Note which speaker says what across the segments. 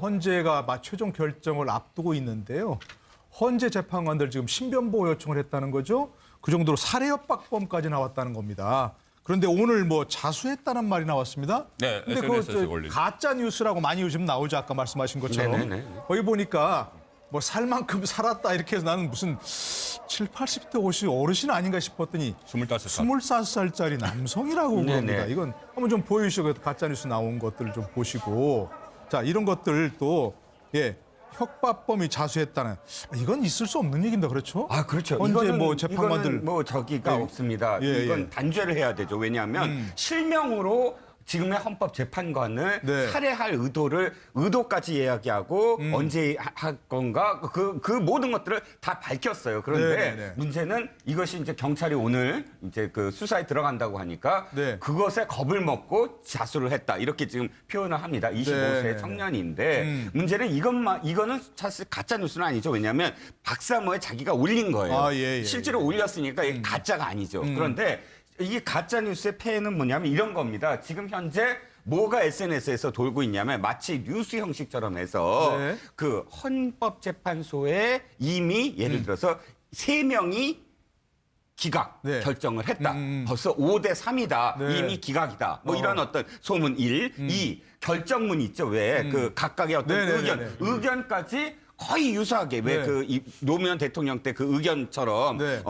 Speaker 1: 헌재가 최종 결정을 앞두고 있는데요. 헌재 재판관들 지금 신변보호 요청을 했다는 거죠. 그 정도로 살해 협박범까지 나왔다는 겁니다. 그런데 오늘 자수했다는 말이 나왔습니다.
Speaker 2: 네,
Speaker 1: 근데
Speaker 2: SNS에 올린.
Speaker 1: 가짜 뉴스라고 많이 요즘 나오죠. 아까 말씀하신 것처럼.
Speaker 2: 네네네.
Speaker 1: 거기 보니까 살 만큼 살았다 이렇게 해서 나는 무슨 7, 80대 옷이 어르신 아닌가 싶었더니
Speaker 2: 25살.
Speaker 1: 25살짜리 남성이라고
Speaker 2: 네네.
Speaker 1: 그럽니다. 이건 한번 좀 보여주시고 가짜 뉴스 나온 것들을 좀 보시고 자 이런 것들 또 협박범이 자수했다는 이건 있을 수 없는 얘기입니다. 그렇죠?
Speaker 3: 아, 그렇죠.
Speaker 1: 헌재
Speaker 3: 이거는,
Speaker 1: 재판관들
Speaker 3: 이거는 저기가
Speaker 1: 예.
Speaker 3: 없습니다.
Speaker 1: 예,
Speaker 3: 이건
Speaker 1: 예.
Speaker 3: 단죄를 해야 되죠. 왜냐하면 실명으로 지금의 헌법재판관을
Speaker 1: 네.
Speaker 3: 살해할 의도까지 이야기하고 언제 할 건가 그 모든 것들을 다 밝혔어요. 그런데
Speaker 1: 네네네.
Speaker 3: 문제는 이것이 이제 경찰이 오늘 이제 그 수사에 들어간다고 하니까
Speaker 1: 네.
Speaker 3: 그것에 겁을 먹고 자수를 했다 이렇게 지금 표현을 합니다. 25세
Speaker 1: 네네네.
Speaker 3: 청년인데 문제는 이거는 사실 가짜 뉴스는 아니죠. 왜냐하면 박사모에 자기가 올린 거예요.
Speaker 1: 아, 예.
Speaker 3: 실제로 올렸으니까 이게 가짜가 아니죠. 그런데 이게 가짜 뉴스의 폐해는 뭐냐면 이런 겁니다. 지금 현재 뭐가 SNS에서 돌고 있냐면 마치 뉴스 형식처럼 해서
Speaker 1: 네.
Speaker 3: 그 헌법재판소에 이미 예를 들어서 3명이 기각
Speaker 1: 네.
Speaker 3: 결정을 했다. 벌써 5대 3이다.
Speaker 1: 네.
Speaker 3: 이미 기각이다. 뭐 이런 어떤 소문 1, 2 결정문 있죠. 왜 그 각각의 어떤
Speaker 1: 네네네네.
Speaker 3: 의견까지 거의 유사하게 왜
Speaker 1: 네.
Speaker 3: 그 노무현 대통령 때 그 의견처럼
Speaker 1: 네.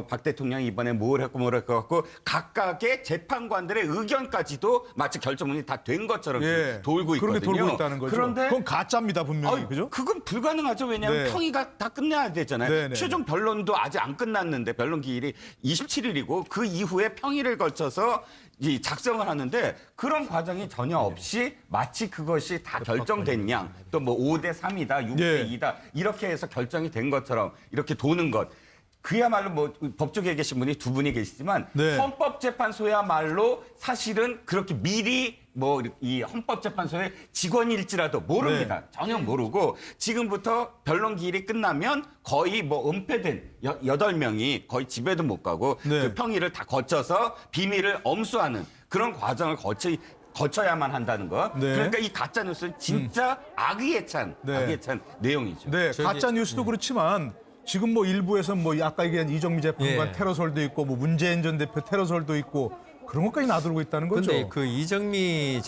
Speaker 3: 박 대통령이 이번에 뭘 했고 각각의 재판관들의 의견까지도 마치 결정문이 다 된 것처럼 돌고 있거든요.
Speaker 1: 그렇게 돌고 있다는 거죠.
Speaker 3: 그런데
Speaker 1: 그건 가짜입니다 분명히. 그죠?
Speaker 3: 그건 불가능하죠. 왜냐하면
Speaker 1: 네.
Speaker 3: 평의가 다 끝내야 되잖아요.
Speaker 1: 네네.
Speaker 3: 최종 변론도 아직 안 끝났는데 변론 기일이 27일이고 그 이후에 평의를 거쳐서 작성을 하는데 그런 과정이 전혀 없이 마치 그것이 다 결정된 양 또 뭐 5대 3이다, 6대
Speaker 1: 예.
Speaker 3: 2다 이렇게 해서 결정이 된 것처럼 이렇게 도는 것. 그야말로 뭐 법조계에 계신 분이 두 분이 계시지만
Speaker 1: 네.
Speaker 3: 헌법재판소야말로 사실은 그렇게 미리 뭐 이 헌법재판소의 직원일지라도 모릅니다.
Speaker 1: 네.
Speaker 3: 전혀 모르고 지금부터 변론 기일이 끝나면 거의 뭐 은폐된 8명이 거의 집에도 못 가고
Speaker 1: 네.
Speaker 3: 그 평의를 다 거쳐서 비밀을 엄수하는 그런 과정을 거쳐야만 한다는 거.
Speaker 1: 네.
Speaker 3: 그러니까 이 가짜 뉴스는 진짜 악의에 찬 내용이죠.
Speaker 1: 네, 가짜 뉴스도 그렇지만 지금 일부에서 아까 얘기한 이정미 재판관
Speaker 4: 예.
Speaker 1: 테러설도 있고 문재인 전 대표 테러설도 있고 그런 것까지 나돌고 있다는 거죠.
Speaker 4: 그런데 그 이정미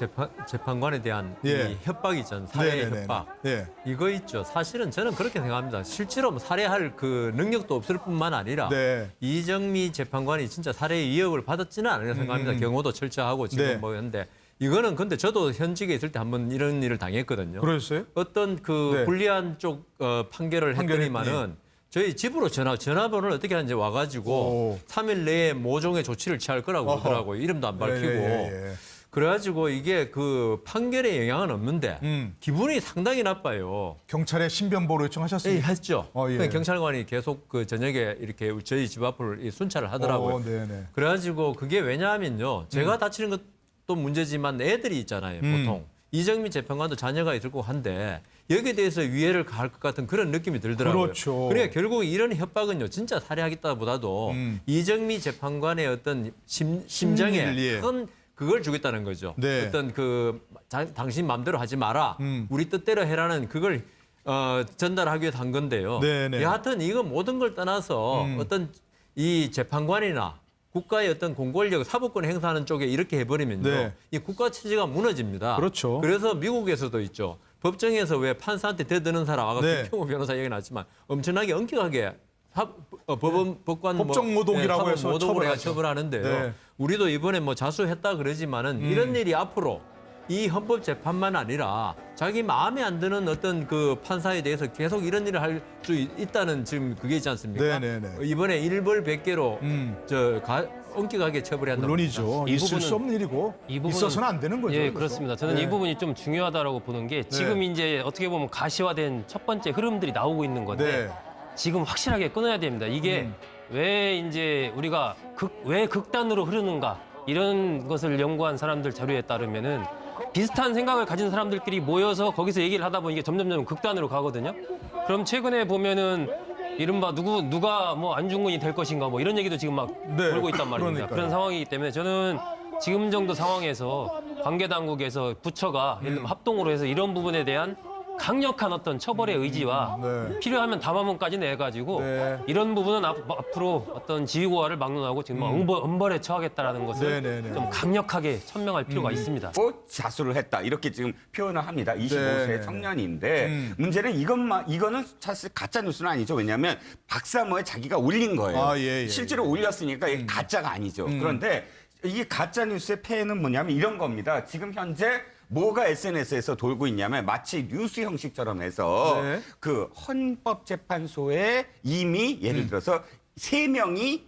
Speaker 4: 재판관에 대한
Speaker 1: 예.
Speaker 4: 이 협박 있잖아요. 살해
Speaker 1: 네네네.
Speaker 4: 협박.
Speaker 1: 예.
Speaker 4: 이거 있죠. 사실은 저는 그렇게 생각합니다. 실제로 살해할 그 능력도 없을 뿐만 아니라
Speaker 1: 네.
Speaker 4: 이정미 재판관이 진짜 살해의 위협을 받았지는 않으려 생각합니다. 경호도 철저하고 지금
Speaker 1: 네.
Speaker 4: 했는데 이거는 근데 저도 현직에 있을 때 한번 이런 일을 당했거든요.
Speaker 1: 그러셨어요?
Speaker 4: 어떤 그
Speaker 1: 네.
Speaker 4: 불리한 쪽 판결을 했더니만은 저희 집으로 전화번호를 어떻게 하는지 와가지고
Speaker 1: 오.
Speaker 4: 3일 내에 모종의 조치를 취할 거라고
Speaker 1: 어허.
Speaker 4: 그러더라고요. 이름도 안 밝히고.
Speaker 1: 예.
Speaker 4: 그래가지고 이게 그 판결에 영향은 없는데 기분이 상당히 나빠요.
Speaker 1: 경찰에 신변보호 요청하셨어요?
Speaker 4: 예, 했죠.
Speaker 1: 예.
Speaker 4: 경찰관이 계속 그 저녁에 이렇게 저희 집 앞을 순찰을 하더라고요.
Speaker 1: 네네.
Speaker 4: 그래가지고 그게 왜냐하면요. 제가 다치는 것도 문제지만 애들이 있잖아요. 보통. 이정미 재판관도 자녀가 있을 거고 한데 여기에 대해서 위해를 가할 것 같은 그런 느낌이 들더라고요.
Speaker 1: 그렇죠.
Speaker 4: 그러니까 결국 이런 협박은요. 진짜 살해하겠다보다도 이정미 재판관의 어떤 심정에
Speaker 1: 심리를, 예.
Speaker 4: 큰 그걸 주겠다는 거죠.
Speaker 1: 네.
Speaker 4: 어떤 당신 마음대로 하지 마라. 우리 뜻대로 해라는 그걸 전달하기 위해서 한 건데요.
Speaker 1: 네네.
Speaker 4: 여하튼 이거 모든 걸 떠나서 어떤 이 재판관이나 국가의 어떤 공권력, 사법권 행사하는 쪽에 이렇게 해버리면요.
Speaker 1: 네.
Speaker 4: 이 국가 체제가 무너집니다.
Speaker 1: 그렇죠.
Speaker 4: 그래서 미국에서도 있죠. 법정에서 왜 판사한테 대드는 사람, 아까
Speaker 1: 네.
Speaker 4: 김경호 변호사 얘기 나왔지만 엄청나게 엄격하게 법관
Speaker 1: 법정 모독이라고
Speaker 4: 사법
Speaker 1: 해서
Speaker 4: 모독으로
Speaker 1: 처벌하죠.
Speaker 4: 처벌하는데요.
Speaker 1: 네.
Speaker 4: 우리도 이번에 자수했다 그러지만은 이런 일이 앞으로 이 헌법 재판만 아니라 자기 마음에 안 드는 어떤 그 판사에 대해서 계속 이런 일을 할 수 있다는 지금 그게 있지 않습니까?
Speaker 1: 네네네.
Speaker 4: 이번에 일벌백계로 엄격하게 처벌해야 한다.
Speaker 1: 물론이죠.
Speaker 5: 이
Speaker 1: 있을
Speaker 5: 부분은-
Speaker 1: 수 없는 일이고
Speaker 5: 이 부분은-
Speaker 1: 있어서는 안 되는 거죠.
Speaker 5: 예,
Speaker 1: 그래서.
Speaker 5: 그렇습니다. 저는
Speaker 1: 네.
Speaker 5: 이 부분이 좀 중요하다라고 보는 게 지금 이제 어떻게 보면 가시화된 첫 번째 흐름들이 나오고 있는 건데
Speaker 1: 네.
Speaker 5: 지금 확실하게 끊어야 됩니다. 이게 왜 이제 우리가 왜 극단으로 흐르는가 이런 것을 연구한 사람들 자료에 따르면은 비슷한 생각을 가진 사람들끼리 모여서 거기서 얘기를 하다 보니 이게 점점 극단으로 가거든요. 그럼 최근에 보면은 이른바 누가 뭐 안중근이 될 것인가 뭐 이런 얘기도 지금 막
Speaker 1: 네,
Speaker 5: 돌고 있단 말입니다.
Speaker 1: 그러니까요.
Speaker 5: 그런 상황이기 때문에 저는 지금 정도 상황에서 관계 당국에서 부처가 예를 들면 합동으로 해서 이런 부분에 대한 강력한 어떤 처벌의 의지와
Speaker 1: 네.
Speaker 5: 필요하면 담화문까지 내가지고
Speaker 1: 네.
Speaker 5: 이런 부분은 앞으로 어떤 지위고하를 막론하고 지금 엄벌에 처하겠다라는 것을
Speaker 1: 네네네.
Speaker 5: 좀 강력하게 천명할 필요가 있습니다.
Speaker 3: 자수를 했다 이렇게 지금 표현을 합니다. 25세
Speaker 1: 네.
Speaker 3: 청년인데 문제는 이거는 사실 가짜 뉴스는 아니죠. 왜냐하면 박사모에 자기가 올린 거예요.
Speaker 1: 아, 예, 예,
Speaker 3: 실제로 올렸으니까 이게 가짜가 아니죠. 그런데 이게 가짜 뉴스의 폐해는 뭐냐면 이런 겁니다. 지금 현재 뭐가 SNS에서 돌고 있냐면 마치 뉴스 형식처럼 해서
Speaker 1: 네.
Speaker 3: 그 헌법재판소에 이미 예를 들어서 3명이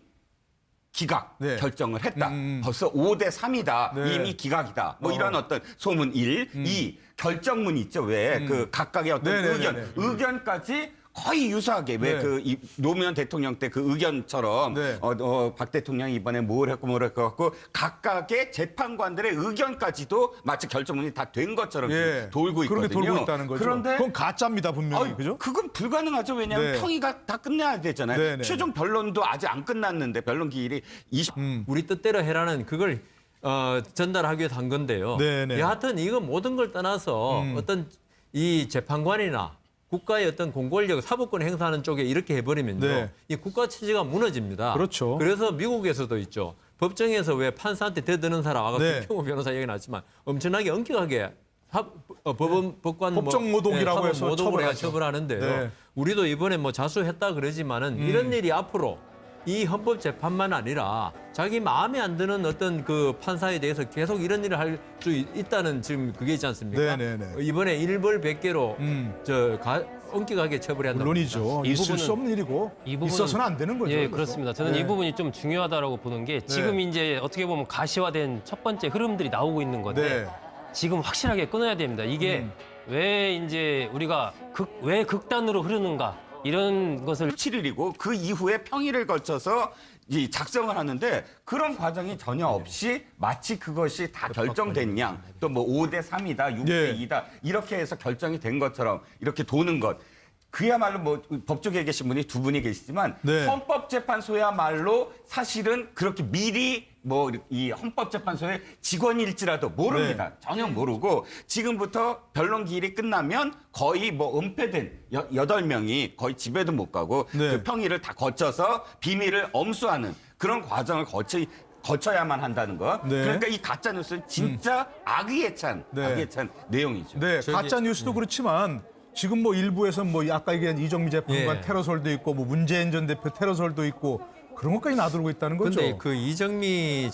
Speaker 3: 기각
Speaker 1: 네.
Speaker 3: 결정을 했다. 벌써 5대 3이다.
Speaker 1: 네.
Speaker 3: 이미 기각이다. 뭐 이런 어떤 소문 1, 2 결정문 있죠. 왜 그 각각의 어떤
Speaker 1: 네네네네.
Speaker 3: 의견까지 거의 유사하게 왜
Speaker 1: 네.
Speaker 3: 그 노무현 대통령 때 그 의견처럼
Speaker 1: 네.
Speaker 3: 박 대통령이 이번에 뭘 했고 갖고 각각의 재판관들의 의견까지도 마치 결정문이 다 된 것처럼
Speaker 1: 예.
Speaker 3: 돌고 있거든요.
Speaker 1: 그렇게 돌고 있다는 거죠.
Speaker 3: 그런데
Speaker 1: 그건 가짜입니다, 분명히. 그죠?
Speaker 3: 그건 불가능하죠. 왜냐하면
Speaker 1: 네.
Speaker 3: 평의가 다 끝내야 되잖아요.
Speaker 1: 네네.
Speaker 3: 최종 변론도 아직 안 끝났는데 변론 기일이 20.
Speaker 4: 우리 뜻대로 해라는 그걸 전달하기 위해서 한 건데요.
Speaker 1: 네네.
Speaker 4: 여하튼 이거 모든 걸 떠나서 어떤 이 재판관이나 국가의 어떤 공권력, 사법권 행사하는 쪽에 이렇게 해버리면요.
Speaker 1: 네.
Speaker 4: 이 국가 체제가 무너집니다.
Speaker 1: 그렇죠.
Speaker 4: 그래서 미국에서도 있죠. 법정에서 왜 판사한테 대드는 사람, 아까
Speaker 1: 네.
Speaker 4: 김평호 변호사 얘기 나왔지만 엄청나게 엄격하게 법관
Speaker 1: 법정 모독이라고 해서
Speaker 4: 모독을 해야
Speaker 1: 처벌하죠.
Speaker 4: 처벌하는데요.
Speaker 1: 네.
Speaker 4: 우리도 이번에 뭐 자수했다 그러지만은 이런 일이 앞으로 이 헌법 재판만 아니라 자기 마음에 안 드는 어떤 그 판사에 대해서 계속 이런 일을 할 수 있다는 지금 그게 있지 않습니까?
Speaker 1: 네네네.
Speaker 4: 이번에 일벌 100개로 엄격하게 처벌해야 한다.
Speaker 1: 물론이죠.
Speaker 5: 이
Speaker 1: 있을
Speaker 5: 부분은-
Speaker 1: 수 없는 일이고
Speaker 5: 이 부분은-
Speaker 1: 있어서는 안 되는 거죠.
Speaker 5: 예,
Speaker 1: 그래서.
Speaker 5: 그렇습니다. 저는
Speaker 1: 네.
Speaker 5: 이 부분이 좀 중요하다라고 보는 게 지금 이제 어떻게 보면 가시화된 첫 번째 흐름들이 나오고 있는 건데
Speaker 1: 네.
Speaker 5: 지금 확실하게 끊어야 됩니다. 이게 왜 이제 우리가 왜 극단으로 흐르는가 이런 것을
Speaker 3: 7일이고 그 이후에 평일을 걸쳐서 이 작성을 하는데 그런 과정이 전혀 없이 마치 그것이 다 결정된 양 또 뭐 5대 3이다, 6대
Speaker 1: 예.
Speaker 3: 2다 이렇게 해서 결정이 된 것처럼 이렇게 도는 것. 그야말로 뭐 법조계에 계신 분이 두 분이 계시지만
Speaker 1: 네.
Speaker 3: 헌법재판소야말로 사실은 그렇게 미리 뭐 이 헌법재판소의 직원일지라도 모릅니다.
Speaker 1: 네.
Speaker 3: 전혀 모르고 지금부터 변론 기일이 끝나면 거의 뭐 은폐된 8명이 거의 집에도 못 가고
Speaker 1: 네.
Speaker 3: 그 평일을 다 거쳐서 비밀을 엄수하는 그런 과정을 거쳐야만 한다는 것.
Speaker 1: 네.
Speaker 3: 그러니까 이 가짜 뉴스는 진짜 악의에 찬
Speaker 1: 네.
Speaker 3: 악의에 찬 내용이죠.
Speaker 1: 네, 가짜 뉴스도 그렇지만 지금 뭐 일부에서 뭐 아까 얘기한 이정미 재판관
Speaker 4: 예.
Speaker 1: 테러설도 있고 뭐 문재인 전 대표 테러설도 있고 그런 것까지 나돌고 있다는 거죠.
Speaker 4: 근데 그 이정미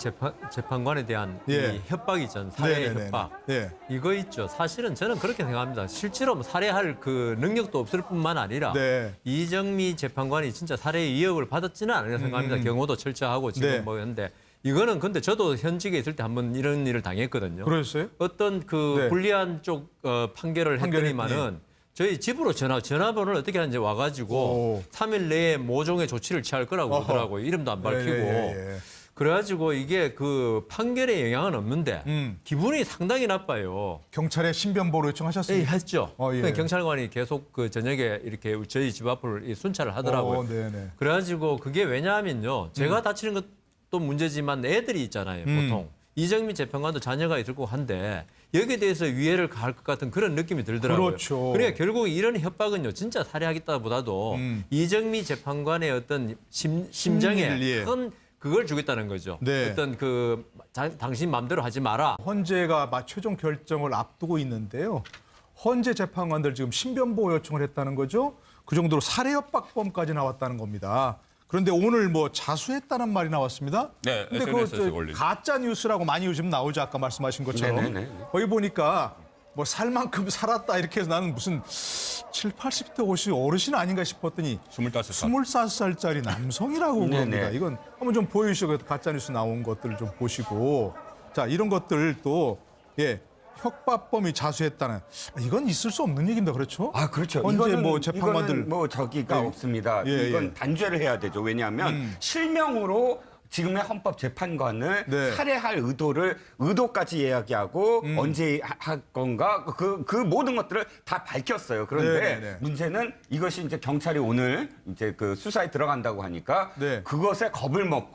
Speaker 4: 재판관에 대한
Speaker 1: 예.
Speaker 4: 이 협박 있잖아요. 살해
Speaker 1: 네네네네.
Speaker 4: 협박.
Speaker 1: 네.
Speaker 4: 이거 있죠. 사실은 저는 그렇게 생각합니다. 실제로 뭐 살해할 그 능력도 없을 뿐만 아니라
Speaker 1: 네.
Speaker 4: 이정미 재판관이 진짜 살해 위협을 받았지는 않으려 생각합니다. 경호도 철저하고 지금
Speaker 1: 네.
Speaker 4: 뭐 했는데 이거는 근데 저도 현직에 있을 때 한번 이런 일을 당했거든요.
Speaker 1: 그러셨어요?
Speaker 4: 어떤 그
Speaker 1: 네.
Speaker 4: 불리한 쪽 판결을 했더니만은 저희 집으로 전화번호를 어떻게 하는지 와가지고
Speaker 1: 오.
Speaker 4: 3일 내에 모종의 조치를 취할 거라고
Speaker 1: 어허.
Speaker 4: 그러더라고요. 이름도 안 밝히고.
Speaker 1: 예.
Speaker 4: 그래가지고 이게 그 판결에 영향은 없는데 기분이 상당히 나빠요.
Speaker 1: 경찰에 신변보호
Speaker 4: 예,
Speaker 1: 요청하셨습니까?
Speaker 4: 했죠.
Speaker 1: 예.
Speaker 4: 경찰관이 계속 그 저녁에 이렇게 저희 집 앞을 순찰을 하더라고요.
Speaker 1: 네네.
Speaker 4: 그래가지고 그게 왜냐하면요. 제가 다치는 것도 문제지만 애들이 있잖아요. 보통. 이정미 재판관도 자녀가 있을 거고 한데 여기에 대해서 위해를 가할 것 같은 그런 느낌이 들더라고요.
Speaker 1: 그렇죠.
Speaker 4: 그러니까 결국 이런 협박은요. 진짜 살해하겠다보다도 이정미 재판관의 어떤 심정에
Speaker 1: 예.
Speaker 4: 큰 그걸 주겠다는 거죠.
Speaker 1: 네.
Speaker 4: 어떤 그 당신 마음대로 하지 마라.
Speaker 1: 헌재가 최종 결정을 앞두고 있는데요. 헌재 재판관들 지금 신변보호 요청을 했다는 거죠. 그 정도로 살해협박범까지 나왔다는 겁니다. 그런데 오늘 뭐 자수했다는 말이 나왔습니다.
Speaker 2: 네,
Speaker 1: 근데
Speaker 2: SNS에서
Speaker 1: 그거
Speaker 2: 올린.
Speaker 1: 가짜 뉴스라고 많이 요즘 나오죠. 아까 말씀하신 것처럼.
Speaker 3: 네네네.
Speaker 1: 거기 보니까 뭐 살 만큼 살았다 이렇게 해서 나는 무슨 7, 80대 옷이 어르신 아닌가 싶었더니
Speaker 2: 25살.
Speaker 1: 25살짜리 남성이라고
Speaker 3: 네네.
Speaker 1: 그럽니다. 이건 한번 좀 보여주시고 가짜 뉴스 나온 것들을 좀 보시고 자 이런 것들 또 협박범이 자수했다는 이건 있을 수 없는 얘기입니다. 그렇죠?
Speaker 3: 아, 그렇죠.
Speaker 1: 헌재 뭐 재판관들
Speaker 3: 이거는 뭐 저기가
Speaker 1: 네.
Speaker 3: 없습니다.
Speaker 1: 예,
Speaker 3: 이건
Speaker 1: 예.
Speaker 3: 단죄를 해야 되죠. 왜냐하면 실명으로 지금의 헌법 재판관을
Speaker 1: 네.
Speaker 3: 살해할 의도까지 이야기하고 언제 할 건가 그 모든 것들을 다 밝혔어요. 그런데
Speaker 1: 네, 네, 네.
Speaker 3: 문제는 이것이 이제 경찰이 오늘 이제 그 수사에 들어간다고 하니까
Speaker 1: 네.
Speaker 3: 그것에 겁을 먹고